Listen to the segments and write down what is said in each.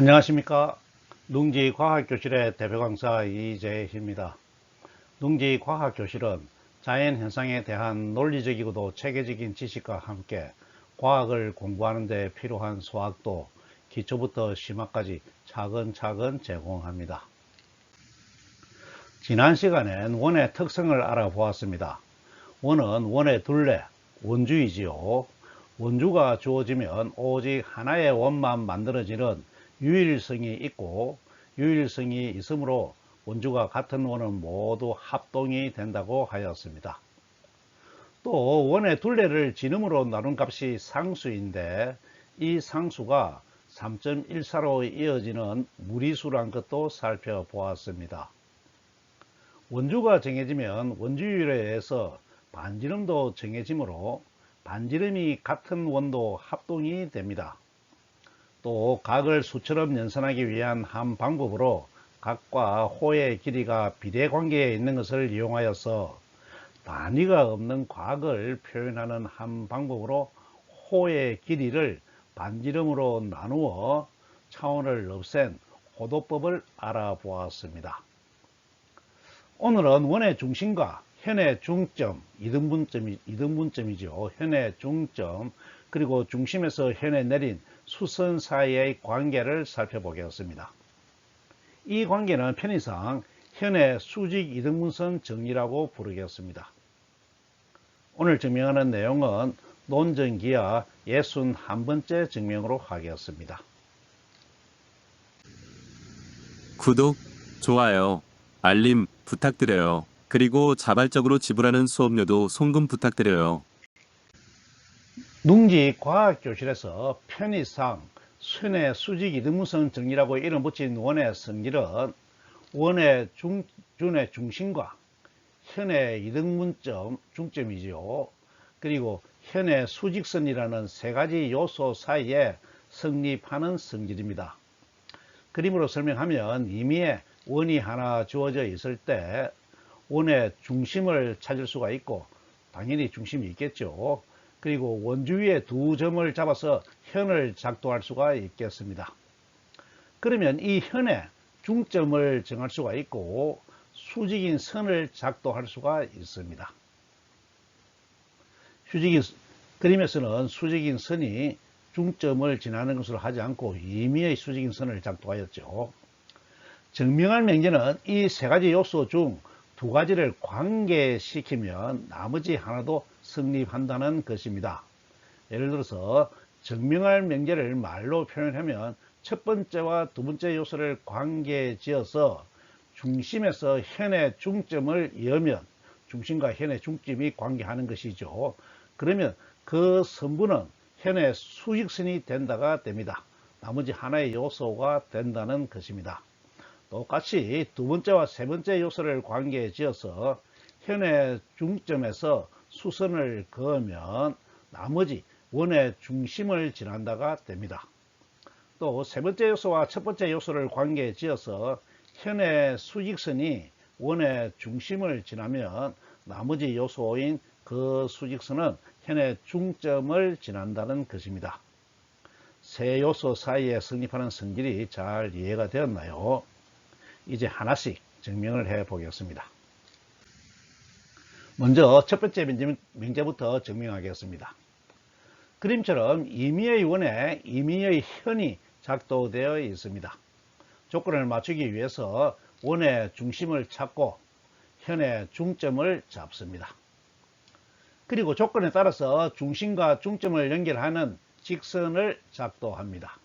안녕하십니까. 농지과학교실의 대표강사 이재희입니다. 농지과학교실은 자연현상에 대한 논리적이고도 체계적인 지식과 함께 과학을 공부하는 데 필요한 소학도 기초부터 심화까지 차근차근 제공합니다. 지난 시간엔 원의 특성을 알아보았습니다. 원은 원의 둘레, 원주이지요. 원주가 주어지면 오직 하나의 원만 만들어지는 유일성이 있고, 유일성이 있으므로 원주가 같은 원은 모두 합동이 된다고 하였습니다. 또 원의 둘레를 지름으로 나눈 값이 상수인데, 이 상수가 3.14로 이어지는 무리수란 것도 살펴보았습니다. 원주가 정해지면 원주율에 의해서 반지름도 정해지므로 반지름이 같은 원도 합동이 됩니다. 또 각을 수처럼 연산하기 위한 한 방법으로 각과 호의 길이가 비례관계에 있는 것을 이용하여서 단위가 없는 곽을 표현하는 한 방법으로 호의 길이를 반지름으로 나누어 차원을 없앤 호도법을 알아보았습니다. 오늘은 원의 중심과 현의 중점, 이등분점이죠. 현의 중점, 그리고 중심에서 현에 내린 수선 사이의 관계를 살펴보겠습니다. 이 관계는 편의상 현의 수직 이등분선 정리라고 부르겠습니다. 오늘 증명하는 내용은 논증기하 61번째 증명으로 하겠습니다. 구독, 좋아요, 알림 부탁드려요. 그리고 자발적으로 지불하는 수업료도 송금 부탁드려요. 농지과학교실에서 편의상 현의 수직 이등분선 정리라고 이름 붙인 원의 성질은 원의 준의 중심과 현의 이등분점 중점이지요. 그리고 현의 수직선이라는 세 가지 요소 사이에 성립하는 성질입니다. 그림으로 설명하면 임의에 원이 하나 주어져 있을 때 원의 중심을 찾을 수가 있고, 당연히 중심이 있겠죠. 그리고 원주 위에 두 점을 잡아서 현을 작동할 수가 있겠습니다. 그러면 이 현의 중점을 정할 수가 있고 수직인 선을 작동할 수가 있습니다. 그림에서는 수직인 선이 중점을 지나는 것으로 하지 않고 임의의 수직인 선을 작동하였죠. 증명할 명제는 이 세 가지 요소 중 두 가지를 관계시키면 나머지 하나도 성립한다는 것입니다. 예를 들어서 증명할 명제를 말로 표현하면 첫 번째와 두 번째 요소를 관계지어서 중심에서 현의 중점을 이으면 중심과 현의 중점이 관계하는 것이죠. 그러면 그 선분은 현의 수직선이 된다가 됩니다. 나머지 하나의 요소가 된다는 것입니다. 똑같이 두 번째와 세 번째 요소를 관계에 지어서 현의 중점에서 수선을 그으면 나머지 원의 중심을 지난다가 됩니다. 또 세 번째 요소와 첫 번째 요소를 관계에 지어서 현의 수직선이 원의 중심을 지나면 나머지 요소인 그 수직선은 현의 중점을 지난다는 것입니다. 세 요소 사이에 성립하는 성질이 잘 이해가 되었나요? 이제 하나씩 증명을 해 보겠습니다. 먼저 첫 번째 명제부터 증명하겠습니다. 그림처럼 임의의 원에 임의의 현이 작동되어 있습니다. 조건을 맞추기 위해서 원의 중심을 찾고 현의 중점을 잡습니다. 그리고 조건에 따라서 중심과 중점을 연결하는 직선을 작동합니다.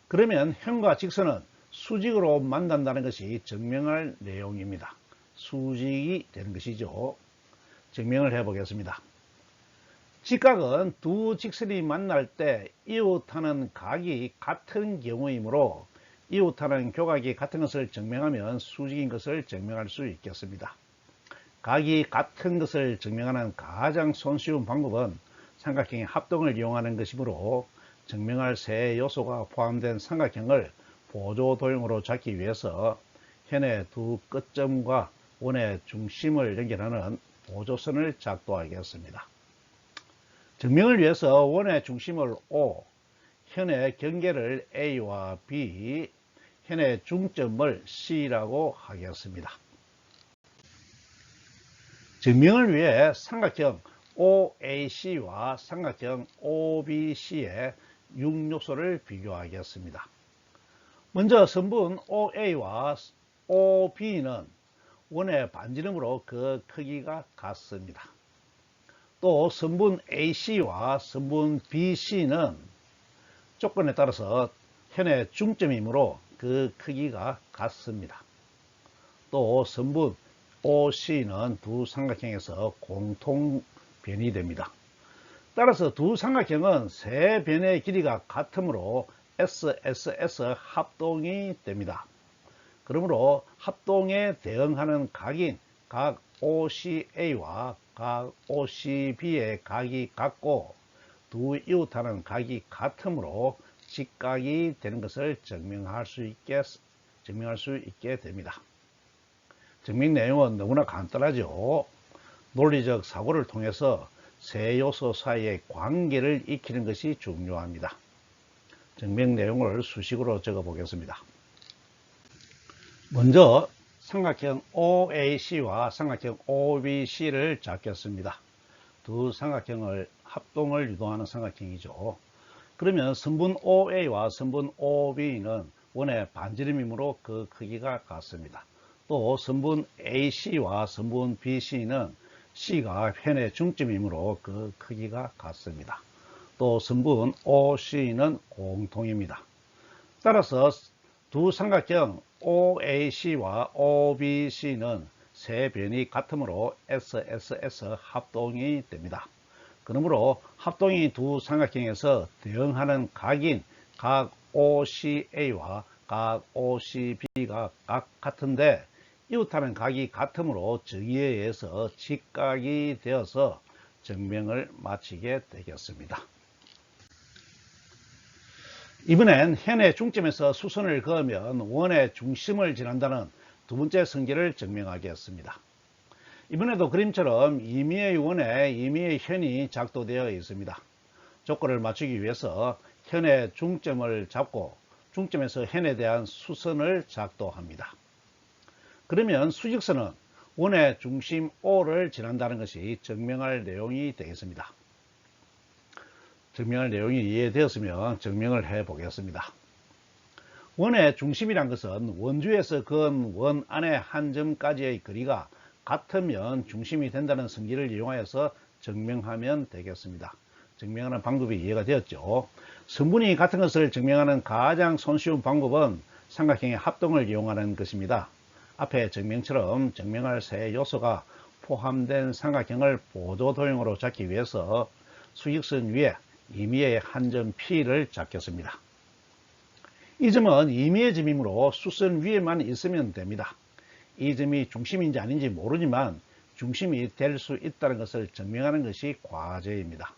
그러면 현과 직선은 수직으로 만난다는 것이 증명할 내용입니다. 수직이 되는 것이죠. 증명을 해 보겠습니다. 직각은 두 직선이 만날 때 이웃하는 각이 같은 경우이므로 이웃하는 교각이 같은 것을 증명하면 수직인 것을 증명할 수 있겠습니다. 각이 같은 것을 증명하는 가장 손쉬운 방법은 삼각형의 합동을 이용하는 것이므로 증명할 세 요소가 포함된 삼각형을 보조도형으로 잡기 위해서 현의 두 끝점과 원의 중심을 연결하는 보조선을 작동하겠습니다. 증명을 위해서 원의 중심을 O, 현의 경계를 A와 B, 현의 중점을 C라고 하겠습니다. 증명을 위해 삼각형 OAC와 삼각형 OBC의 6요소를 비교하겠습니다. 먼저 선분 OA와 OB는 원의 반지름으로 그 크기가 같습니다. 또 선분 AC와 선분 BC는 조건에 따라서 현의 중점이므로 그 크기가 같습니다. 또 선분 OC는 두 삼각형에서 공통변이 됩니다. 따라서 두 삼각형은 세 변의 길이가 같으므로 SSS 합동이 됩니다. 그러므로 합동에 대응하는 각인 각 OCA와 각 OCB의 각이 같고 두 이웃하는 각이 같으므로 직각이 되는 것을 증명할 수 있게 됩니다. 증명 내용은 너무나 간단하죠. 논리적 사고를 통해서 세 요소 사이의 관계를 익히는 것이 중요합니다. 증명 내용을 수식으로 적어 보겠습니다. 먼저 삼각형 OAC와 삼각형 OBC를 잡겠습니다. 두 삼각형을 합동을 유도하는 삼각형이죠. 그러면 선분 OA와 선분 OB는 원의 반지름이므로 그 크기가 같습니다. 또 선분 AC와 선분 BC는 C가 현의 중점이므로 그 크기가 같습니다. 또 선분 OC는 공통입니다. 따라서 두 삼각형 OAC와 OBC는 세 변이 같으므로 SSS 합동이 됩니다. 그러므로 합동이 두 삼각형에서 대응하는 각인 각 OCA와 각 OCB가 각 같은데 이웃하는 각이 같으므로 정의에 의해서 직각이 되어서 증명을 마치게 되겠습니다. 이번엔 현의 중점에서 수선을 그으면 원의 중심을 지난다는 두 번째 성질을 증명하겠습니다. 이번에도 그림처럼 임의의 원에 임의의 현이 작도되어 있습니다. 조건을 맞추기 위해서 현의 중점을 잡고 중점에서 현에 대한 수선을 작도합니다. 그러면 수직선은 원의 중심 O를 지난다는 것이 증명할 내용이 되겠습니다. 증명할 내용이 이해되었으면 증명을 해 보겠습니다. 원의 중심이란 것은 원주에서 그은 원 안의 한 점까지의 거리가 같으면 중심이 된다는 성질을 이용하여서 증명하면 되겠습니다. 증명하는 방법이 이해가 되었죠. 성분이 같은 것을 증명하는 가장 손쉬운 방법은 삼각형의 합동을 이용하는 것입니다. 앞에 증명처럼 증명할 세 요소가 포함된 삼각형을 보조도형으로 잡기 위해서 수직선 위에 임의의 한 점 P를 잡겠습니다. 이 점은 임의의 점이므로 수선 위에만 있으면 됩니다. 이 점이 중심인지 아닌지 모르지만 중심이 될 수 있다는 것을 증명하는 것이 과제입니다.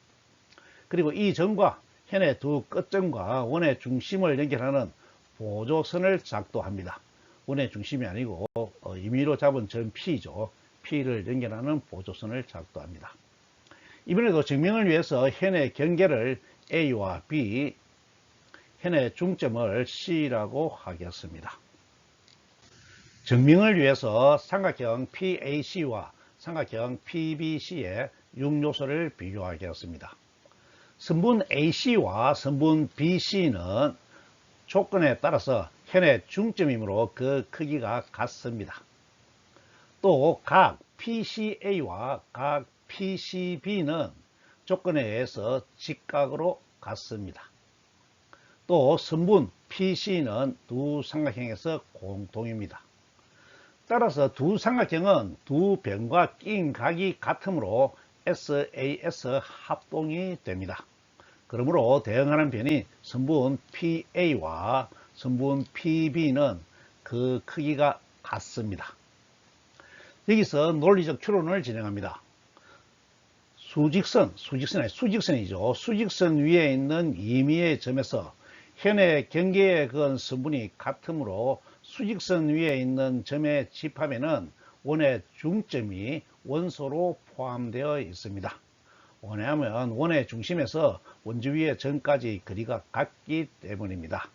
그리고 이 점과 현의 두 끝점과 원의 중심을 연결하는 보조선을 작도합니다. 원의 중심이 아니고 임의로 잡은 점 P죠. P를 연결하는 보조선을 작도합니다. 이번에도 증명을 위해서 현의 경계를 A와 B, 현의 중점을 C라고 하겠습니다. 증명을 위해서 삼각형 PAC와 삼각형 PBC의 6요소를 비교하겠습니다. 선분 AC와 선분 BC는 조건에 따라서 현의 중점이므로 그 크기가 같습니다. 또 각 PCA와 각 PCB는 조건에 의해서 직각으로 같습니다. 또 선분 PC는 두 삼각형에서 공통입니다. 따라서 두 삼각형은 두 변과 낀 각이 같으므로 SAS 합동이 됩니다. 그러므로 대응하는 변이 선분 PA와 선분 PB는 그 크기가 같습니다. 여기서 논리적 추론을 진행합니다. 수직선이죠. 수직선 위에 있는 임의의 점에서 현의 경계에 그은 선분이 같으므로 수직선 위에 있는 점의 집합에는 원의 중점이 원소로 포함되어 있습니다. 왜냐하면 원의 중심에서 원주위의 점까지 거리가 같기 때문입니다.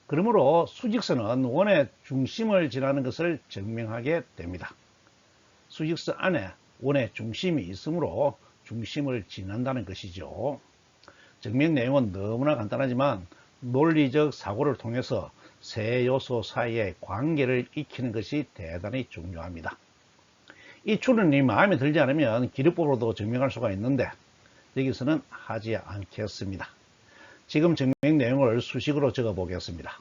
그러므로 수직선은 원의 중심을 지나는 것을 증명하게 됩니다. 수직선 안에 원의 중심이 있으므로 중심을 지난다는 것이죠. 증명 내용은 너무나 간단하지만 논리적 사고를 통해서 세 요소 사이의 관계를 익히는 것이 대단히 중요합니다. 이 추론이 마음에 들지 않으면 기법으로도 증명할 수가 있는데 여기서는 하지 않겠습니다. 지금 증명 내용을 수식으로 적어 보겠습니다.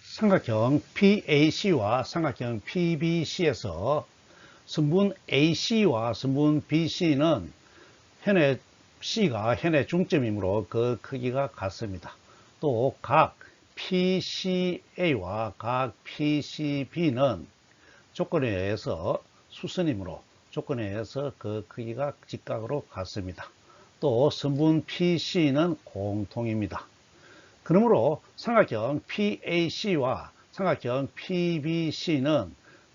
삼각형 PAC와 삼각형 PBC에서 선분 AC와 선분 BC는 현의 C가 현의 중점이므로 그 크기가 같습니다. 또 각 PCA와 각 PCB는 조건에 의해서 수선이므로 조건에 의해서 그 크기가 직각으로 같습니다. 또 선분 PC는 공통입니다. 그러므로 삼각형 PAC와 삼각형 PBC는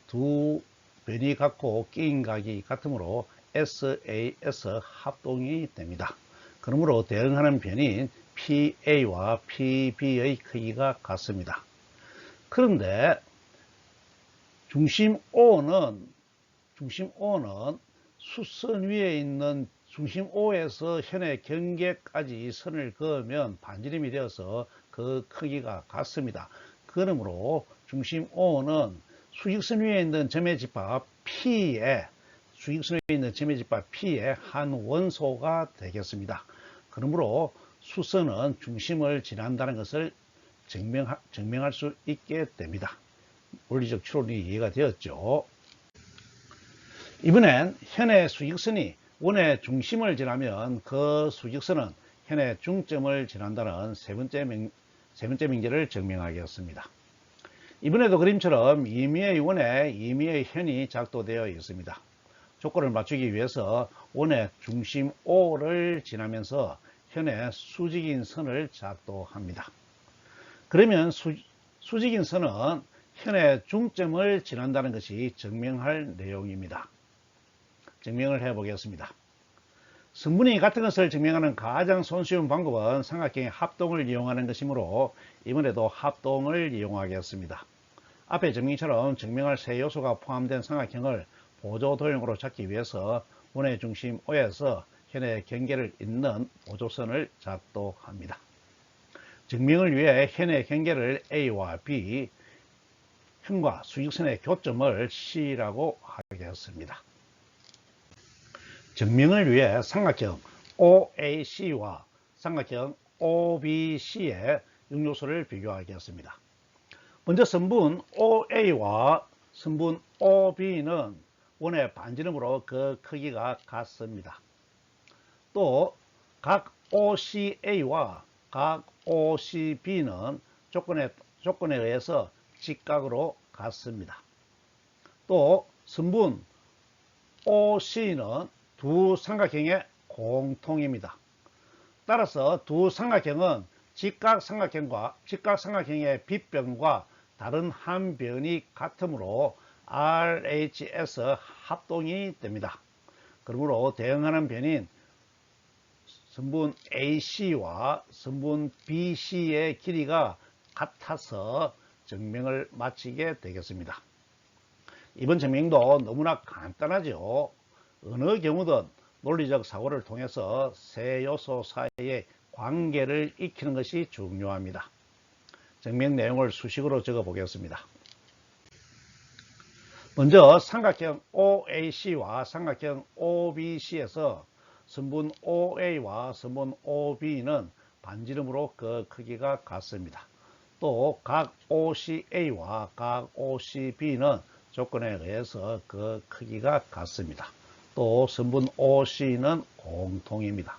두 변이 같고 끼인 각이 같으므로 SAS 합동이 됩니다. 그러므로 대응하는 변인 PA와 PB의 크기가 같습니다. 그런데 중심 O는 수선 위에 있는 중심 O에서 현의 경계까지 선을 그으면 반지름이 되어서 그 크기가 같습니다. 그러므로 중심 O는 수직선 위에 있는 점의 집합 P의 한 원소가 되겠습니다. 그러므로 수선은 중심을 지난다는 것을 증명할 수 있게 됩니다. 원리적 추론이 이해가 되었죠. 이번엔 현의 수직선이 원의 중심을 지나면 그 수직선은 현의 중점을 지난다는 세 번째 명제를 증명하겠습니다. 이번에도 그림처럼 임의의 원에 임의의 현이 작도되어 있습니다. 조건을 맞추기 위해서 원의 중심 O를 지나면서 현의 수직인 선을 작도합니다. 그러면 수직인 선은 현의 중점을 지난다는 것이 증명할 내용입니다. 증명을 해보겠습니다. 성분이 같은 것을 증명하는 가장 손쉬운 방법은 삼각형의 합동을 이용하는 것이므로 이번에도 합동을 이용하겠습니다. 앞의 증명처럼 증명할 세 요소가 포함된 삼각형을 보조도형으로 찾기 위해서 원의 중심 O에서 현의 경계를 잇는 보조선을 작도합니다. 증명을 위해 현의 경계를 A와 B, 현과 수직선의 교점을 C라고 하겠습니다. 증명을 위해 삼각형 OAC와 삼각형 OBC의 역요소를 비교하겠습니다. 먼저 선분 OA와 선분 OB는 원의 반지름으로 그 크기가 같습니다. 또 각 OCA와 각 OCB는 조건에 의해서 직각으로 같습니다. 또 선분 OC는 두 삼각형의 공통입니다. 따라서 두 삼각형은 직각 삼각형의 빗변과 다른 한 변이 같으므로 RHS 합동이 됩니다. 그러므로 대응하는 변인 선분 AC와 선분 BC의 길이가 같아서 증명을 마치게 되겠습니다. 이번 증명도 너무나 간단하죠. 어느 경우든 논리적 사고를 통해서 세 요소 사이의 관계를 익히는 것이 중요합니다. 증명 내용을 수식으로 적어 보겠습니다. 먼저 삼각형 OAC와 삼각형 OBC에서 선분 OA와 선분 OB는 반지름으로 그 크기가 같습니다. 또 각 OCA와 각 OCB는 조건에 의해서 그 크기가 같습니다. 또 선분 OC는 공통입니다.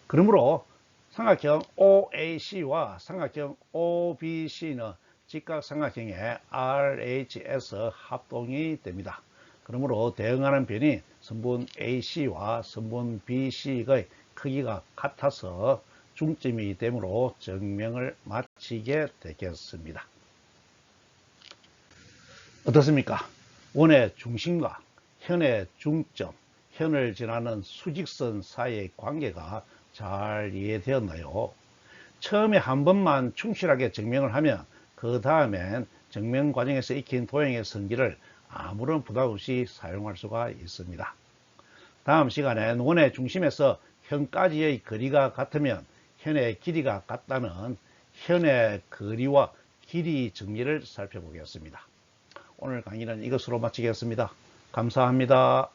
그러므로 삼각형 OAC와 삼각형 OBC는 직각 삼각형의 RHS 합동이 됩니다. 그러므로 대응하는 변이 선분 AC와 선분 BC의 크기가 같아서 중점이 되므로 증명을 마치게 되겠습니다. 어떻습니까? 원의 중심과 현의 중점, 현을 지나는 수직선 사이의 관계가 잘 이해되었나요? 처음에 한 번만 충실하게 증명을 하면 그 다음엔 증명 과정에서 익힌 도형의 성질을 아무런 부담 없이 사용할 수가 있습니다. 다음 시간엔 원의 중심에서 현까지의 거리가 같으면 현의 길이가 같다는 현의 거리와 길이 정리를 살펴보겠습니다. 오늘 강의는 이것으로 마치겠습니다. 감사합니다.